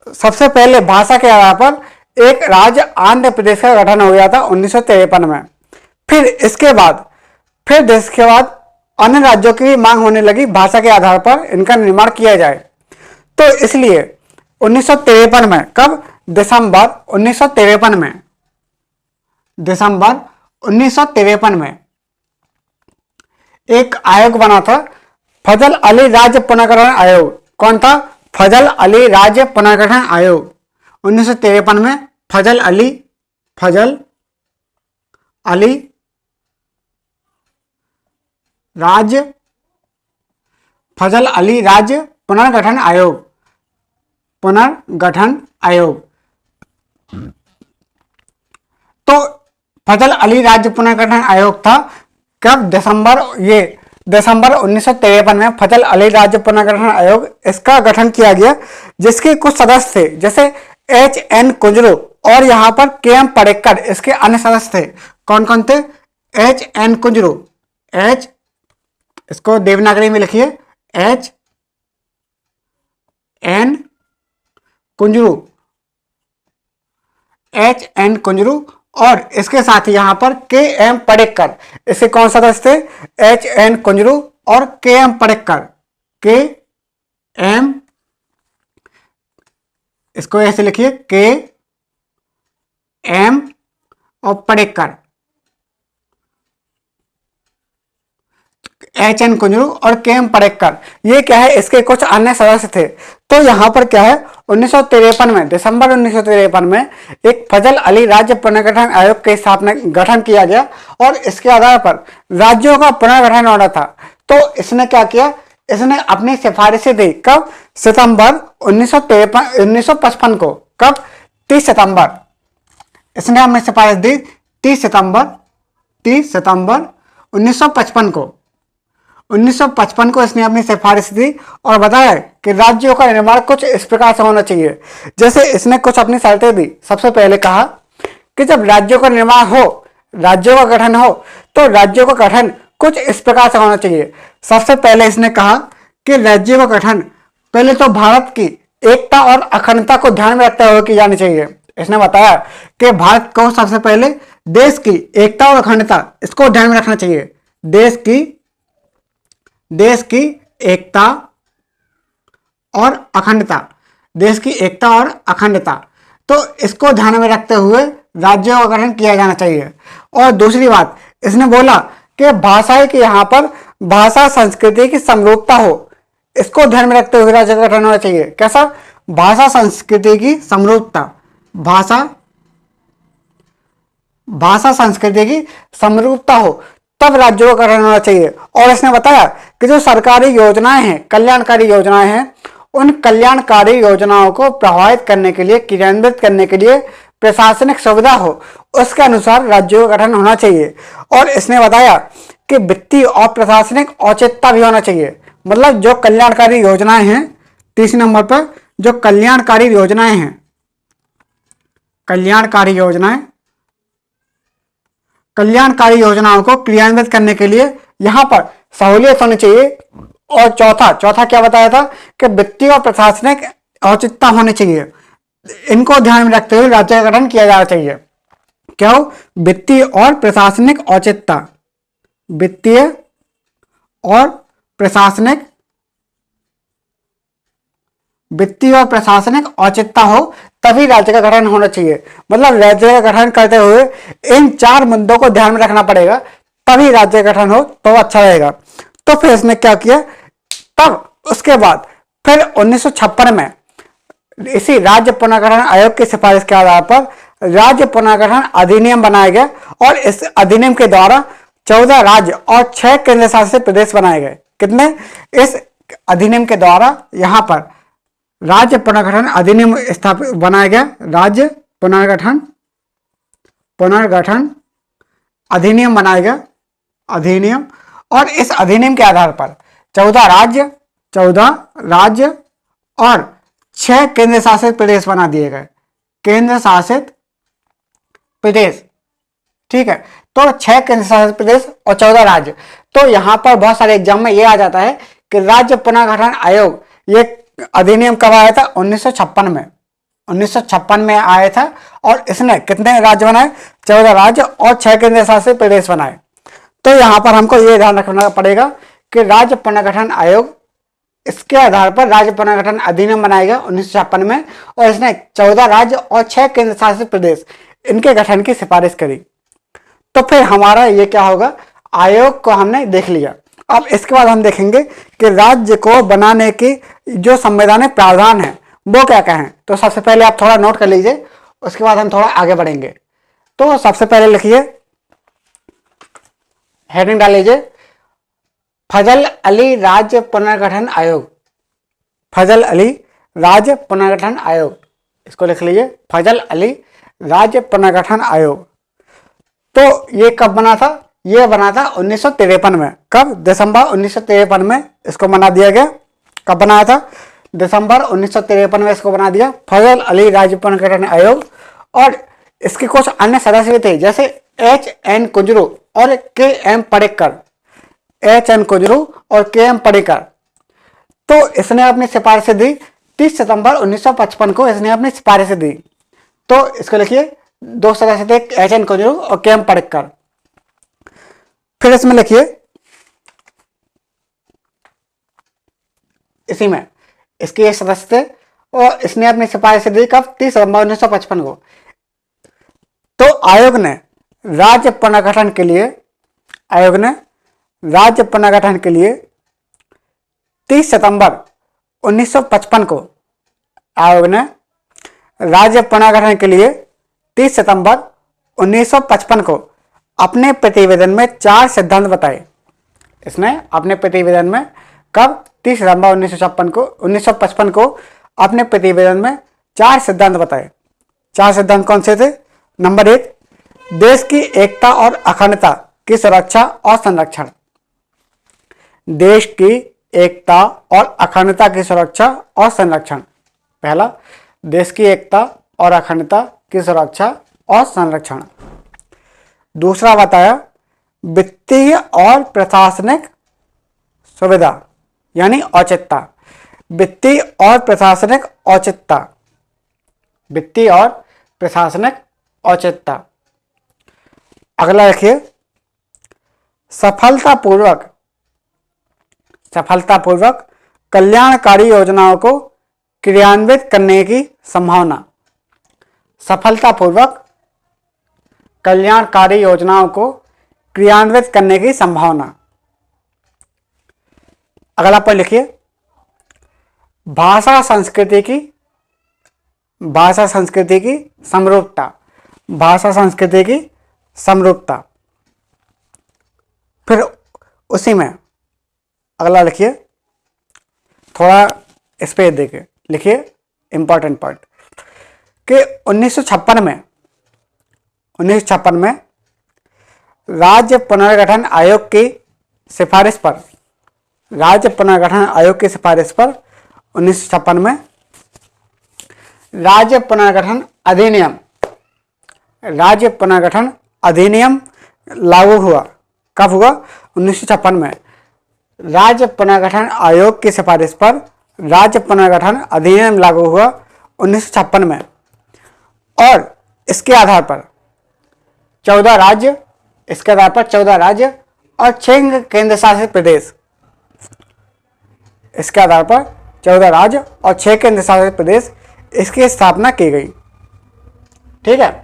सबसे पहले भाषा के आधार पर एक राज्य आंध्र प्रदेश का गठन हो गया था 1953 में। फिर इसके बाद अन्य राज्यों की मांग होने लगी भाषा के आधार पर इनका निर्माण किया जाए। तो इसलिए 1953 में, कब? दिसंबर 1953 में, दिसंबर 1953 में एक आयोग बना था, फजल अली राज्य पुनर्गठन आयोग। कौन था? फजल अली राज्य पुनर्गठन आयोग। 1953 में फजल अली राज्य पुनर्गठन आयोग। तो फजल अली राज्य पुनर्गठन आयोग था कब? दिसंबर 1953 में फजल अली राज्य पुनर्गठन आयोग, इसका गठन किया गया, जिसके कुछ सदस्य थे जैसे H.N. कुंजरू और यहां पर K.M. परेक्कर इसके अन्य सदस्य थे। कौन कौन थे? H.N. कुंजरू, इसको देवनागरी में लिखिए, H.N. कुंजरू और इसके साथ ही यहां पर K.M. परेक्कर, इसके कौन सदस्य थे? H.N. कुंजरू और K.M. परेक्कर। K.M. इसको ऐसे लिखिए, K.M. और परेक्कर, H.N. कुंजरू और K.M. परेक्कर, ये क्या है? इसके कुछ अन्य सदस्य थे। तो यहां पर क्या है? 1953 में, दिसंबर 1953 में एक फजल अली राज्य पुनर्गठन आयोग के गठन किया गया और इसके आधार पर राज्यों का पुनर्गठन होना था। तो इसने क्या किया? इसने अपनी सिफारिशें दी। कब? सितंबर 1955 को। कब? 30 सितंबर। इसने अपनी सिफारिश दी 30 सितंबर 1955 को। 1955 को इसने अपनी सिफारिश दी और बताया कि राज्यों का निर्माण कुछ इस प्रकार से होना चाहिए। जैसे इसने कुछ अपनी शर्तें दी। सबसे पहले कहा कि जब राज्यों का निर्माण हो, राज्यों का गठन हो, तो राज्यों का गठन कुछ इस प्रकार से होना चाहिए। सबसे पहले इसने कहा कि राज्यों का गठन पहले तो भारत की एकता और अखंडता को ध्यान में रखते हुए की जानी चाहिए। इसने बताया कि भारत को सबसे पहले देश की एकता और अखंडता, इसको ध्यान में रखना चाहिए। देश की एकता और अखंडता, तो इसको ध्यान में रखते हुए राज्यों का गठन किया जाना चाहिए। और दूसरी बात इसने बोला कि भाषा की यहाँ पर भाषा संस्कृति की समरूपता हो, इसको ध्यान में रखते हुए राज्य का गठन होना चाहिए। कैसा? भाषा संस्कृति की समरूपता, भाषा संस्कृति की समरूपता हो तब राज्यों का गठन होना चाहिए। और इसने बताया कि जो सरकारी योजनाएं हैं, कल्याणकारी योजनाएं हैं, उन कल्याणकारी योजनाओं को प्रभावित करने के लिए, क्रियान्वित करने के लिए प्रशासनिक सुविधा हो, उसके अनुसार राज्यों का गठन होना चाहिए। और इसने बताया कि वित्तीय और प्रशासनिक औचित्य भी होना चाहिए। मतलब जो कल्याणकारी योजनाएं हैं, 30 नंबर पर जो कल्याणकारी योजनाएं हैं, कल्याणकारी योजनाओं को क्रियान्वित करने के लिए यहां पर सहूलियत होनी चाहिए। और चौथा क्या बताया था? कि वित्तीय और प्रशासनिक औचित्य होने चाहिए। इनको ध्यान में रखते हुए राज्य का गठन किया जाना चाहिए। क्या हो? वित्तीय और प्रशासनिक औचित्य, वित्तीय और प्रशासनिक औचित्य हो तभी राज्य का गठन होना चाहिए। मतलब राज्य का गठन करते हुए इन 4 मुद्दों को ध्यान में रखना पड़ेगा, तभी राज्य का गठन हो तो अच्छा रहेगा। तो फिर इसने क्या किया? तब उसके बाद फिर 1956 में इसी राज्य पुनर्गठन आयोग की सिफारिश के आधार पर राज्य पुनर्गठन अधिनियम बनाया गया और इस अधिनियम के द्वारा 14 राज्य और 6 केंद्र शासित प्रदेश बनाए गए। कितने? इस अधिनियम के द्वारा यहां पर राज्य पुनर्गठन अधिनियम स्थापित बनाया गया। राज्य पुनर्गठन अधिनियम बनाया गया, अधिनियम। और इस अधिनियम के आधार पर 14 राज्य और 6 केंद्र शासित प्रदेश बना दिए गए। केंद्र शासित प्रदेश, ठीक है। तो 6 केंद्र शासित प्रदेश और 14 राज्य। तो यहां पर बहुत सारे एग्जाम में ये आ जाता है कि राज्य पुनर्गठन आयोग, ये अधिनियम कब आया था? 1956 में। 1956 में आया था और इसने कितने राज्य बनाए? 14 राज्य और 6 केंद्र शासित प्रदेश बनाए। तो यहाँ पर हमको ये ध्यान रखना पड़ेगा कि राज्य पुनर्गठन आयोग, इसके आधार पर राज्य पुनर्गठन अधिनियम बनाया गया 1956 में और इसने 14 राज्य और 6 केंद्र शासित प्रदेश इनके गठन की सिफारिश करी। तो फिर हमारा ये क्या होगा? आयोग को हमने देख लिया। अब इसके बाद हम देखेंगे कि राज्य को बनाने की जो संवैधानिक प्रावधान है वो क्या क्या है। तो सबसे पहले आप थोड़ा नोट कर लीजिए, उसके बाद हम थोड़ा आगे बढ़ेंगे। तो सबसे पहले लिखिए, हेडिंग डाल लीजिए, फजल अली राज्य पुनर्गठन आयोग। फजल अली राज्य पुनर्गठन आयोग, इसको लिख लीजिए, फजल अली राज्य पुनर्गठन आयोग। तो ये कब बना था? ये बना था 1953 में। कब? दिसंबर 1953 में इसको बना दिया गया। कब बनाया था? दिसंबर 1953 में इसको बना दिया, फजल अली राज्य पुनर्गठन आयोग। और इसके कुछ अन्य सदस्य भी थे, जैसे H.N. कुजरू और K.M. पडेक्कर। H.N. कुजरू और K.M. पडेक्कर। तो इसने अपनी सिफारिश दी 30 सितंबर 1955 को, इसने अपनी सिफारिश दी। तो इसको लिखिए, 2 सदस्य थे, H.N. कुजरू और K.M. पडेक्कर। फिर इसमें लिखिए, इसी में इसके एक सदस्य थे और इसने अपनी सिफारिश दी कब? 30 सितंबर 1955 को। तो आयोग ने राज्य पुनर्गठन के लिए, आयोग ने राज्य पुनर्गठन के लिए 30 सितंबर 1955 को, आयोग ने राज्य पुनर्गठन के लिए 30 सितंबर 1955 को अपने प्रतिवेदन में 4 सिद्धांत बताए। इसने अपने प्रतिवेदन में कब? 30 सितंबर 1955 को अपने प्रतिवेदन में 4 सिद्धांत बताए। 4 सिद्धांत कौन से थे? नंबर 1, देश की एकता और अखंडता की सुरक्षा और संरक्षण। देश की एकता और अखंडता की सुरक्षा और संरक्षण। पहला, देश की एकता और अखंडता की सुरक्षा और संरक्षण। दूसरा बताया, वित्तीय और प्रशासनिक सुविधा यानी औचित्य। वित्तीय और प्रशासनिक औचित्य। वित्तीय और प्रशासनिक औचित्य। अगला देखिए, सफलतापूर्वक कल्याणकारी योजनाओं को क्रियान्वित करने की संभावना। सफलतापूर्वक कल्याणकारी योजनाओं को क्रियान्वित करने की संभावना। अगला पर लिखिए, भाषा संस्कृति की समरूपता। भाषा संस्कृति की समरूपता। फिर उसी में अगला लिखिए, थोड़ा स्पेस देखिए, लिखिए इंपॉर्टेंट पॉइंट कि 1956 में राज्य पुनर्गठन आयोग की सिफारिश पर, राज्य पुनर्गठन आयोग की सिफारिश पर 1956 में राज्य पुनर्गठन अधिनियम लागू हुआ। कब हुआ? 1956 में राज्य पुनर्गठन आयोग की सिफारिश पर राज्य पुनर्गठन अधिनियम लागू हुआ 1956 में। और इसके आधार पर 14 राज्य, और 6 केंद्र शासित प्रदेश, इसके आधार पर 14 राज्य और 6 केंद्र शासित प्रदेश, इसकी स्थापना की गई। ठीक है।